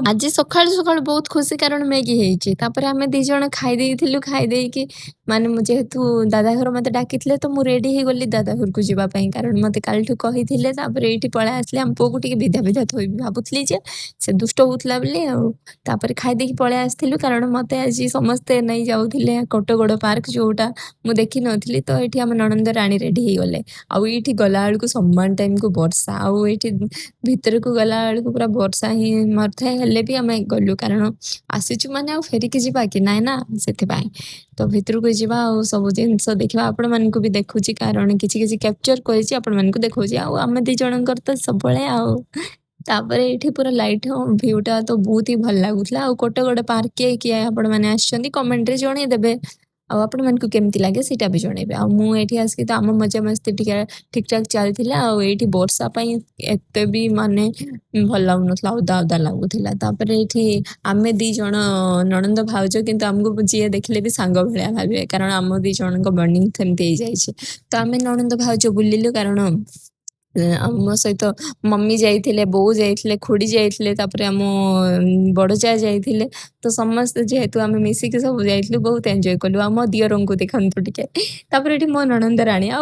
ଆଜି ସକାଳୁ ସକାଳୁ ବହୁତ ଖୁସି କାରଣ ମ୍ୟାଗି ହେଇଛି। ତାପରେ ଆମେ 2 ଜଣ ଖାଇ ଦେଇଥିଲୁ। ଖାଇ ଦେଇକି ମାନେ ମୁଁ ଯେହେତୁ ଦାଦା ଘର ମତେ ଡାକିଥିଲେ ତ ମୁଁ ରେଡି ହେଇଗଲି ଦାଦା ଘରକୁ ଯିବା ପାଇଁ। କାରଣ ମତେ କାଲିଠୁ କହିଥିଲେ ତାପରେ ଏଇଠି ପଳେଇ ଆସିଲି। ଆମ ପୁଅକୁ ଟିକେ ବିଧା ଥୋଇବି ଭାବୁଥିଲି ଯେ ସେ ଦୁଷ୍ଟ ହଉଥିଲା ବୋଲି ଆଉ। ତାପରେ ଖାଇଦେଇକି ପଳେଇ ଆସିଥିଲୁ କାରଣ ମତେ ଆଜି ସମସ୍ତେ ନେଇ ଯାଉଥିଲେ କୋଟଗଡ଼ ପାର୍କ ଯୋଉଟା ମୁଁ ଦେଖିନଥିଲି। ତ ଏଇଠି ଆମ ନଣନ୍ଦ ରାଣୀ ରେଡି ହେଇଗଲେ। ଆଉ ଏଇଠି ଗଲାବେଳକୁ ସମାନ ଟାଇମକୁ ବର୍ଷା। ଆଉ ଏଇଠି ଭିତରକୁ ଗଲା ବେଳକୁ ପୁରା ବର୍ଷା ହିଁ ମାରୁଥାଏ। ହେଲେ ବି ଆମେ ଗଲୁ କାରଣ ଆସିଛୁ ମାନେ ଆଉ ଫେରିକି ଯିବା କି ନାଇଁ ନା ସେଥିପାଇଁ। ତ ଭିତରକୁ ଯିବା ଆଉ ସବୁ ଜିନିଷ ଦେଖିବା ଆପଣମାନଙ୍କୁ ବି ଦେଖୁଛି କାରଣ କିଛି କିଛି କ୍ୟାପଚର କରିଛି ଆପଣମାନଙ୍କୁ ଦେଖଉଛି। ଆଉ ଆମେ 2 ଜଣଙ୍କର ତ ସବୁବେଳେ ଆଉ। ତାପରେ ଏଇଠି ପୁରା ଲାଇଟ୍ ଭିଉଟା ତ ବହୁତ ହି ଭଲ ଲାଗୁଥିଲା। ଆଉ କୋଟଗଡ଼ ପାର୍କ କିଏ କିଏ ଆପଣମାନେ ଆସିଛନ୍ତି କମେଣ୍ଟରେ ଜଣେଇଦେବେ। ଆଉ ଆପଣମାନଙ୍କୁ କେମିତି ଲାଗେ ସେଇଟା ବି ଜଣେଇବେ। ଆଉ ମୁଁ ଏଇଠି ଆସିକି ତ ଆମ ମଜାମସ୍ତି ଟିକେ ଠିକ ଠାକ ଚାଲିଥିଲା। ଆଉ ଏଇଠି ବର୍ଷା ପାଇଁ ଏତେ ବି ମାନେ ଭଲ ଲାଗୁନଥିଲା ଓଦା ଓଦା ଲାଗୁଥିଲା। ତାପରେ ଏଇଠି ଆମେ 2 ଜଣ ନଣନ୍ଦ ଭାଉଜ କିନ୍ତୁ ଆମକୁ ଯିଏ ଦେଖିଲେ ବି ସାଙ୍ଗ ଭଳିଆ ଭାବିବେ କାରଣ ଆମ 2 ଜଣଙ୍କ ବଣ୍ଡିଙ୍ଗ ସେମିତି ହେଇଯାଇଛି। ତ ଆମେ ନଣନ୍ଦ ଭାଉଜ ବୁଲିଲୁ କାରଣ ଆମ ସହିତ ମମି ଯାଇଥିଲେ, ବୋଉ ଯାଇଥିଲେ, ଖୁଡି ଯାଇଥିଲେ, ତାପରେ ଆମ ବଡ ଯା ଯାଇଥିଲେ। ତ ସମସ୍ତେ ଯେହେତୁ ଆମେ ମିଶିକି ସବୁ ଯାଇଥିଲୁ ବହୁତ ଏନ୍ଜୟ କଲୁ। ଆଉ ମୋ ଦିଅରଙ୍କୁ ଦେଖନ୍ତୁ ଟିକେ। ତାପରେ ଏଠି ମୋ ନଣନ୍ଦ ରାଣୀ ଆଉ